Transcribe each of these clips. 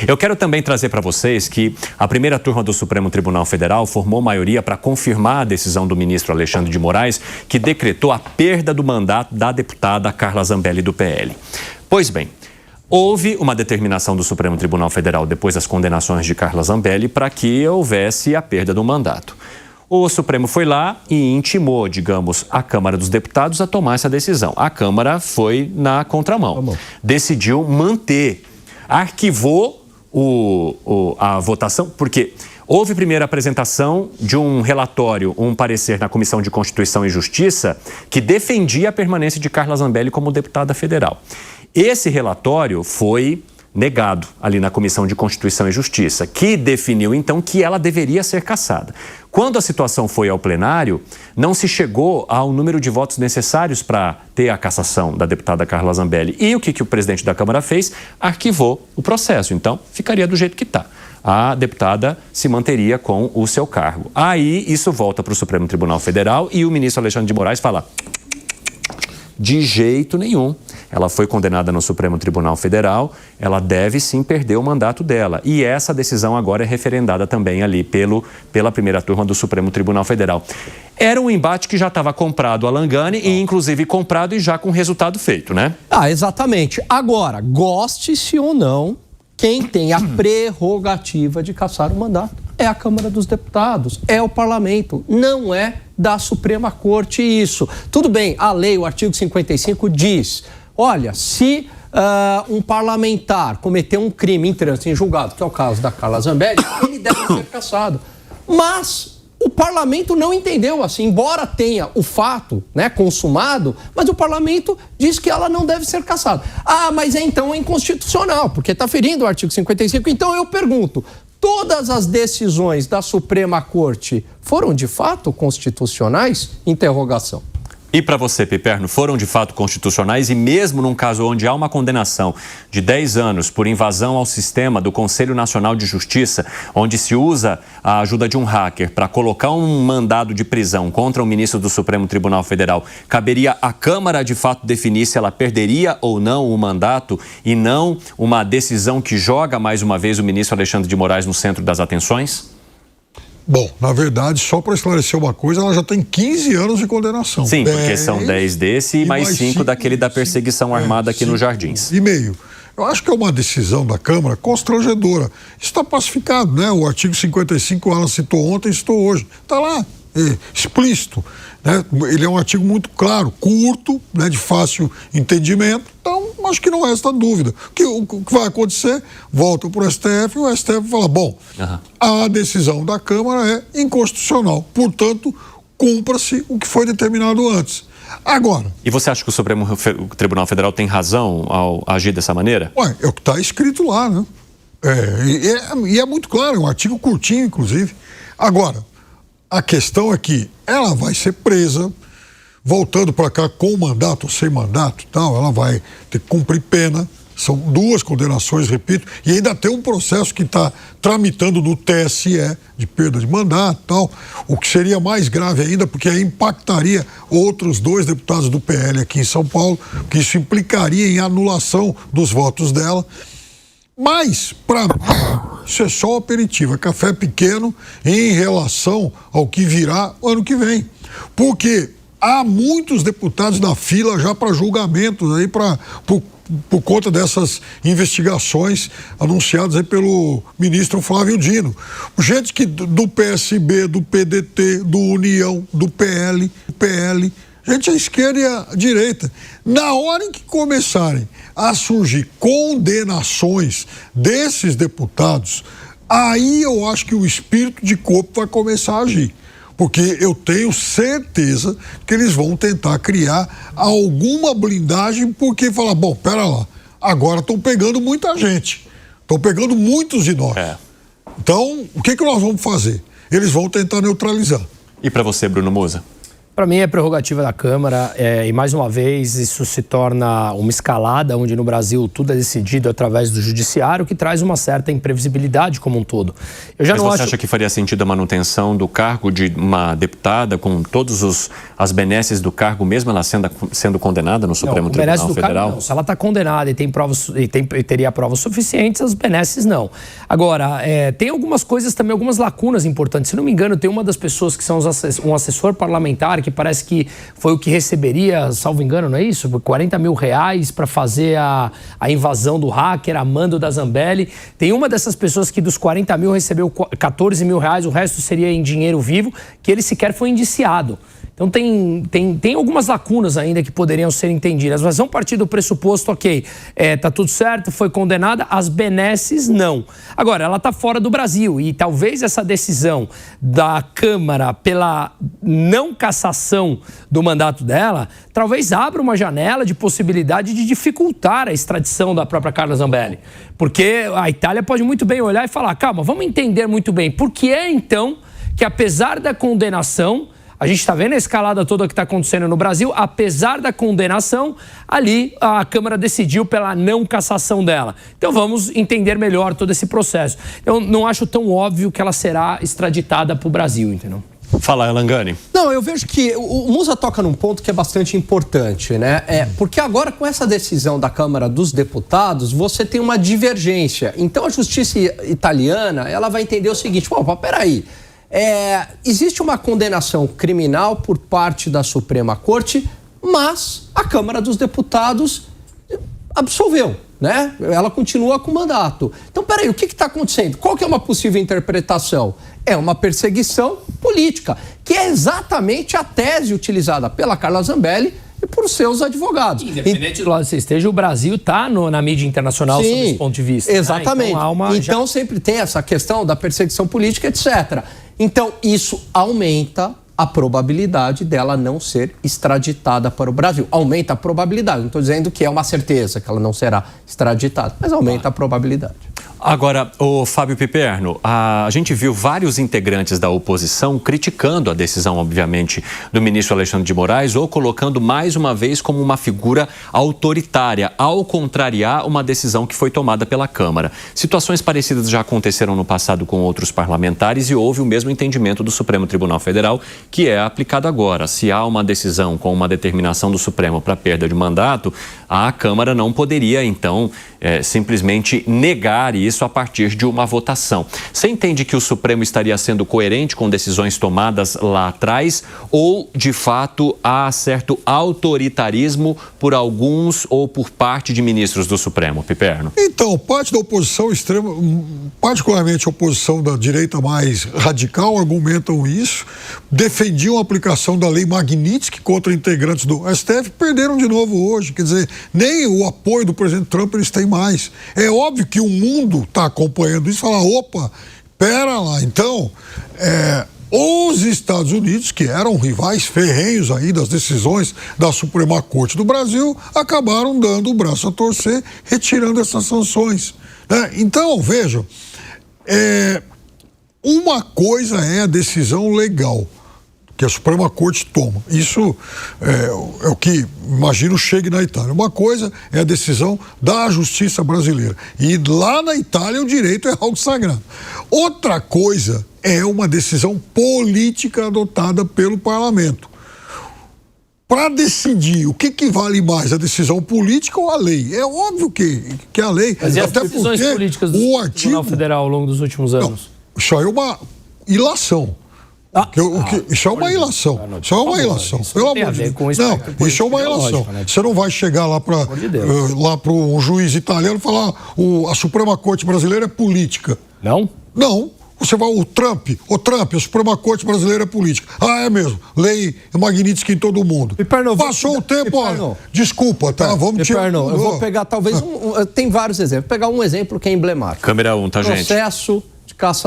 Eu quero também trazer para vocês que a primeira turma do Supremo Tribunal Federal formou maioria para confirmar a decisão do ministro Alexandre de Moraes, que decretou a perda do mandato da deputada Carla Zambelli do PL. Pois bem, houve uma determinação do Supremo Tribunal Federal, depois das condenações de Carla Zambelli, para que houvesse a perda do mandato. O Supremo foi lá e intimou, digamos, a Câmara dos Deputados a tomar essa decisão. A Câmara foi na contramão, decidiu manter, arquivou a votação, porque houve primeiro a apresentação de um relatório, um parecer na Comissão de Constituição e Justiça que defendia a permanência de Carla Zambelli como deputada federal. Esse relatório foi negado ali na Comissão de Constituição e Justiça, que definiu então que ela deveria ser cassada. Quando a situação foi ao plenário, não se chegou ao número de votos necessários para ter a cassação da deputada Carla Zambelli. E o que o presidente da Câmara fez? Arquivou o processo. Então, ficaria do jeito que está. A deputada se manteria com o seu cargo. Aí, isso volta para o Supremo Tribunal Federal e o ministro Alexandre de Moraes fala: de jeito nenhum. Ela foi condenada no Supremo Tribunal Federal, ela deve sim perder o mandato dela. E essa decisão agora é referendada também ali pela primeira turma do Supremo Tribunal Federal. Era um embate que já estava comprado a Langani e inclusive comprado e já com resultado feito, né? Exatamente. Agora, goste-se ou não, quem tem a prerrogativa de cassar o mandato é a Câmara dos Deputados, é o Parlamento, não é da Suprema Corte isso. Tudo bem, a lei, o artigo 55 diz: olha, se um parlamentar cometer um crime em trânsito em julgado, que é o caso da Carla Zambelli, ele deve ser cassado. Mas o parlamento não entendeu assim, embora tenha o fato, né, consumado, mas o parlamento diz que ela não deve ser cassada. Mas então é inconstitucional, porque está ferindo o artigo 55. Então eu pergunto: todas as decisões da Suprema Corte foram de fato constitucionais? Interrogação. E para você, Piperno, foram de fato constitucionais e mesmo num caso onde há uma condenação de 10 anos por invasão ao sistema do Conselho Nacional de Justiça, onde se usa a ajuda de um hacker para colocar um mandado de prisão contra o ministro do Supremo Tribunal Federal, caberia à Câmara de fato definir se ela perderia ou não o mandato e não uma decisão que joga mais uma vez o ministro Alexandre de Moraes no centro das atenções? Bom, na verdade, só para esclarecer uma coisa, ela já tem 15 anos de condenação. Sim, porque são 10 desse e mais 5 daquele da perseguição armada aqui nos Jardins. E meio. Eu acho que é uma decisão da Câmara constrangedora. Isso está pacificado, né? O artigo 55, ela citou ontem, citou hoje. Está lá, explícito. Né? Ele é um artigo muito claro, curto, né? De fácil entendimento. Então, acho que não resta dúvida. O que vai acontecer? Volta para o STF e o STF fala: bom, a decisão da Câmara é inconstitucional. Portanto, cumpra-se o que foi determinado antes. Agora... E você acha que o Supremo Tribunal Federal tem razão ao agir dessa maneira? É o que está escrito lá, né? E é muito claro, é um artigo curtinho, inclusive. Agora, a questão é que ela vai ser presa, voltando para cá com mandato ou sem mandato, tal, ela vai ter que cumprir pena. São 2 condenações, repito, e ainda tem um processo que está tramitando no TSE de perda de mandato, tal, o que seria mais grave ainda, porque aí impactaria outros 2 deputados do PL aqui em São Paulo, que isso implicaria em anulação dos votos dela. Mas, para mim, isso é só aperitivo, é café pequeno em relação ao que virá ano que vem. Porque há muitos deputados na fila já para julgamentos aí por conta dessas investigações anunciadas aí pelo ministro Flávio Dino. Gente que do PSB, do PDT, do União, do PL, gente à esquerda e à direita. Na hora em que começarem a surgir condenações desses deputados, aí eu acho que o espírito de corpo vai começar a agir. Porque eu tenho certeza que eles vão tentar criar alguma blindagem, porque falar: bom, pera lá, agora estão pegando muita gente, estão pegando muitos de nós. Então, o que nós vamos fazer? Eles vão tentar neutralizar. E para você, Bruno Moza? Para mim é prerrogativa da Câmara e mais uma vez isso se torna uma escalada onde no Brasil tudo é decidido através do judiciário, que traz uma certa imprevisibilidade como um todo. Mas você acha que faria sentido a manutenção do cargo de uma deputada com todos as benesses do cargo, mesmo ela sendo condenada no Supremo Tribunal Federal? Não. Se ela está condenada e tem provas e teria provas suficientes, as benesses não. Agora, tem algumas coisas também, algumas lacunas importantes. Se não me engano, tem uma das pessoas que são um assessor parlamentar que parece que foi o que receberia, salvo engano, não é isso? R$40 mil para fazer a invasão do hacker, a mando da Zambelli. Tem uma dessas pessoas que dos 40 mil recebeu 14 mil reais, o resto seria em dinheiro vivo, que ele sequer foi indiciado. Então tem algumas lacunas ainda que poderiam ser entendidas, mas vamos partir do pressuposto, ok, tá tudo certo, foi condenada, as benesses não. Agora, ela está fora do Brasil e talvez essa decisão da Câmara pela não cassação do mandato dela, talvez abra uma janela de possibilidade de dificultar a extradição da própria Carla Zambelli. Porque a Itália pode muito bem olhar e falar, calma, vamos entender muito bem, por que é então que apesar da condenação, a gente está vendo a escalada toda que está acontecendo no Brasil, apesar da condenação, ali a Câmara decidiu pela não cassação dela. Então vamos entender melhor todo esse processo. Eu não acho tão óbvio que ela será extraditada para o Brasil, entendeu? Fala, Elangani. Não, eu vejo que o Musa toca num ponto que é bastante importante, né? Porque agora, com essa decisão da Câmara dos Deputados, você tem uma divergência. Então a justiça italiana, ela vai entender o seguinte, peraí, existe uma condenação criminal por parte da Suprema Corte, mas a Câmara dos Deputados absolveu, né? Ela continua com o mandato. Então, peraí, o que está acontecendo? Qual que é uma possível interpretação? É uma perseguição política, que é exatamente a tese utilizada pela Carla Zambelli e por seus advogados. Independente do lado que você esteja, o Brasil está na mídia internacional sob esse ponto de vista. Exatamente. Né? Então sempre tem essa questão da perseguição política, etc. Então, isso aumenta a probabilidade dela não ser extraditada para o Brasil. Aumenta a probabilidade. Não estou dizendo que é uma certeza que ela não será extraditada, mas aumenta a probabilidade. Agora, o Fábio Piperno, a gente viu vários integrantes da oposição criticando a decisão, obviamente, do ministro Alexandre de Moraes ou colocando mais uma vez como uma figura autoritária, ao contrariar uma decisão que foi tomada pela Câmara. Situações parecidas já aconteceram no passado com outros parlamentares e houve o mesmo entendimento do Supremo Tribunal Federal, que é aplicado agora. Se há uma decisão com uma determinação do Supremo para perda de mandato, a Câmara não poderia, então, simplesmente negar isso a partir de uma votação. Você entende que o Supremo estaria sendo coerente com decisões tomadas lá atrás ou, de fato, há certo autoritarismo por alguns ou por parte de ministros do Supremo, Piperno? Então, parte da oposição extrema, particularmente a oposição da direita mais radical, argumentam isso, defendiam a aplicação da lei Magnitsky contra integrantes do STF, perderam de novo hoje. Quer dizer, nem o apoio do presidente Trump eles têm mais. É óbvio que o mundo está acompanhando isso e fala, opa, pera lá. Então, os Estados Unidos, que eram rivais ferrenhos aí das decisões da Suprema Corte do Brasil, acabaram dando o braço a torcer, retirando essas sanções. Então, vejam, uma coisa é a decisão legal que a Suprema Corte toma. Isso é o que, imagino, chegue na Itália. Uma coisa é a decisão da justiça brasileira. E lá na Itália o direito é algo sagrado. Outra coisa é uma decisão política adotada pelo parlamento. Para decidir o que vale mais, a decisão política ou a lei? É óbvio que a lei... Mas e as decisões políticas do Tribunal Federal ao longo dos últimos anos? Não, isso aí é uma ilação. Isso é uma ilação. Isso é uma ilação. Pelo amor de Deus. Não, isso é uma ilação. Você não vai chegar lá para um juiz italiano e falar a Suprema Corte brasileira é política. Não? Não. Você vai, o Trump, a Suprema Corte brasileira é política. Ah, é mesmo. Lei Magnitsky em todo mundo. Passou o tempo, olha. Desculpa, tá? Vamos tirar. Eu vou pegar talvez tem vários exemplos. Vou pegar um exemplo que é emblemático. Câmera 1, tá, gente? Processo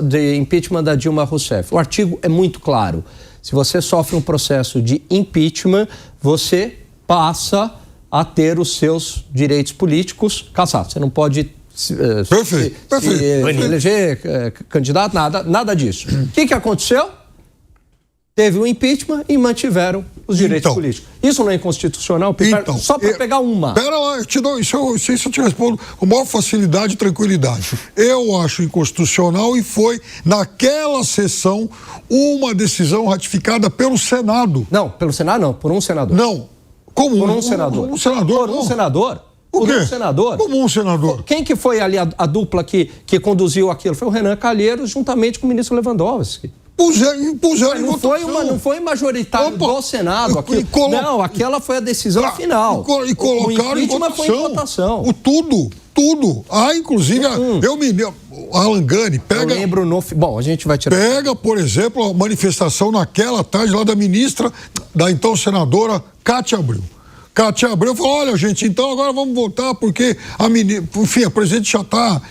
de impeachment da Dilma Rousseff. O artigo é muito claro. Se você sofre um processo de impeachment, você passa a ter os seus direitos políticos cassados. Você não pode se eleger candidato, nada disso. O que aconteceu? Teve o impeachment e mantiveram os direitos políticos. Isso não é inconstitucional? Então, só para pegar uma. Pera lá, eu te dou, isso eu te respondo com maior facilidade e tranquilidade. Eu acho inconstitucional e foi, naquela sessão, uma decisão ratificada pelo Senado. Não, pelo Senado não, por um senador. Não. Como por um senador. Um senador? Por um senador? Por quê? Um senador. Como um senador? Quem que foi ali a dupla que conduziu aquilo? Foi o Renan Calheiros, juntamente com o ministro Lewandowski. Puseram em votação. Não foi majoritário do Senado. Não, aquela foi a decisão final. E colocaram em votação. Foi em votação. Tudo. Inclusive, eu me lembro, Alan Gani, pega... Eu lembro Bom, a gente vai tirar... Pega, por exemplo, a manifestação naquela tarde lá da ministra, da então senadora Cátia Abreu. Cátia Abreu falou, olha, gente, então agora vamos votar porque a presidente já está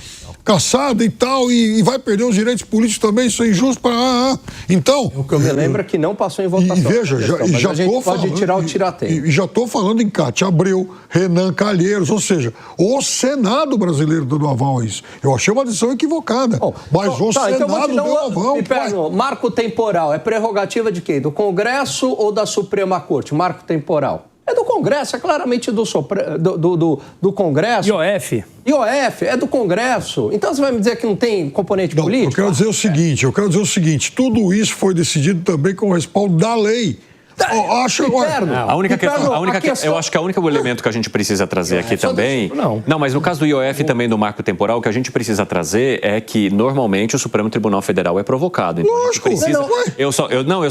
caçada e tal, e vai perder os direitos políticos também, isso é injusto para... Então... O que eu me lembro é que não passou em votação. E veja, já a gente pode tirar o tirateio. E já estou falando em Cátia Abreu, Renan Calheiros, ou seja, o Senado brasileiro dando aval a isso. Eu achei uma decisão equivocada, mas o Senado deu aval. Marco temporal é prerrogativa de quem? Do Congresso ou da Suprema Corte? Marco temporal. É do Congresso, é claramente do Congresso. IOF, é do Congresso. Então você vai me dizer que não tem componente político? Eu quero dizer o seguinte, tudo isso foi decidido também com o respaldo da lei. Eu acho que a única elemento que a gente precisa trazer aqui também... Não, mas no caso do IOF também do marco temporal, o que a gente precisa trazer é que normalmente o Supremo Tribunal Federal é provocado. Então, lógico. Eu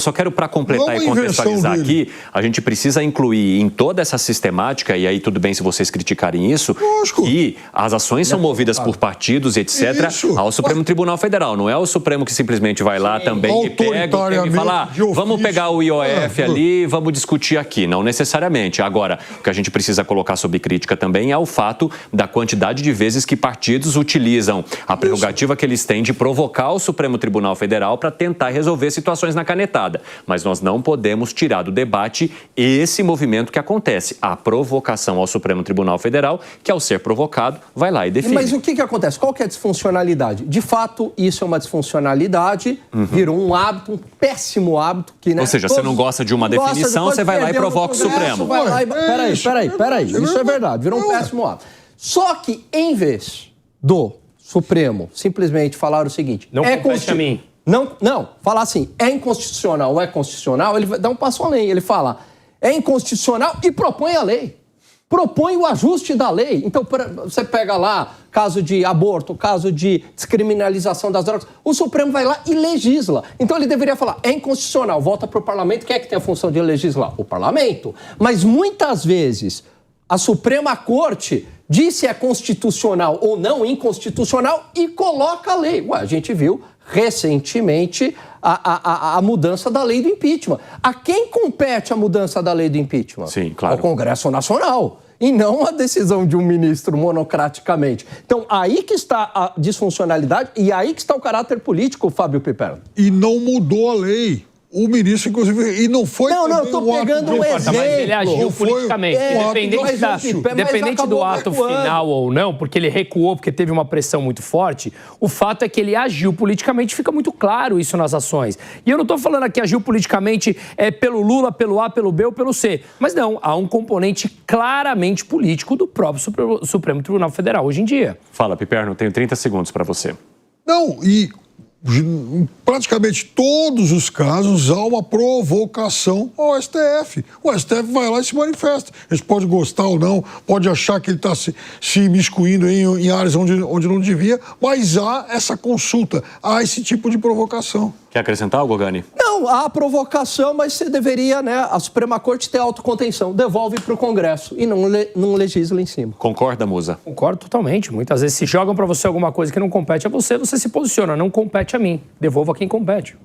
só quero para completar e contextualizar aqui, a gente precisa incluir em toda essa sistemática, e aí tudo bem se vocês criticarem isso, que as ações são movidas por partidos, etc., ao Supremo Tribunal Federal. Não é o Supremo que simplesmente vai lá também e pega e fala, vamos pegar o IOF ali, vamos discutir aqui, não necessariamente. Agora, o que a gente precisa colocar sob crítica também é o fato da quantidade de vezes que partidos utilizam a prerrogativa que eles têm de provocar o Supremo Tribunal Federal para tentar resolver situações na canetada. Mas nós não podemos tirar do debate esse movimento que acontece, a provocação ao Supremo Tribunal Federal, que ao ser provocado, vai lá e define. Mas o que acontece? Qual que é a disfuncionalidade? De fato, isso é uma disfuncionalidade, virou um hábito, um péssimo hábito. Ou seja, você não gosta de uma definição, você vai lá e provoca o Supremo. Peraí. Isso é verdade, virou um péssimo hábito. Só que, em vez do Supremo simplesmente falar o seguinte... Não compete a mim. Não, falar assim, é inconstitucional ou é constitucional, ele dá um passo além. Ele fala, é inconstitucional e propõe a lei. Propõe o ajuste da lei. Então, você pega lá caso de aborto, caso de descriminalização das drogas, o Supremo vai lá e legisla. Então, ele deveria falar, é inconstitucional, volta para o parlamento. Quem é que tem a função de legislar? O parlamento. Mas, muitas vezes, a Suprema Corte diz se é constitucional ou não inconstitucional e coloca a lei. A gente viu recentemente a mudança da lei do impeachment. A quem compete a mudança da lei do impeachment? Sim, claro. Ao Congresso Nacional. E não a decisão de um ministro monocraticamente. Então, aí que está a disfuncionalidade e aí que está o caráter político, Fábio Piperno. E não mudou a lei. O ministro, inclusive, e não foi... Não, eu estou pegando um exemplo. Mas ele agiu politicamente. Independente do ato final ou não, porque ele recuou, porque teve uma pressão muito forte, o fato é que ele agiu politicamente, fica muito claro isso nas ações. E eu não estou falando aqui agiu politicamente pelo Lula, pelo A, pelo B ou pelo C. Mas não, há um componente claramente político do próprio Supremo Tribunal Federal hoje em dia. Fala, Piperno, tenho 30 segundos para você. Não, e... Em praticamente todos os casos há uma provocação ao STF. O STF vai lá e se manifesta. Eles podem gostar ou não, pode achar que ele está se imiscuindo em áreas onde não devia, mas há essa consulta, há esse tipo de provocação. Quer acrescentar algo, Gani? Não, há provocação, mas você deveria, a Suprema Corte ter autocontenção. Devolve para o Congresso e não legisla em cima. Concorda, Musa? Concordo totalmente. Muitas vezes se jogam para você alguma coisa que não compete a você, você se posiciona, não compete a mim. Devolva a quem compete.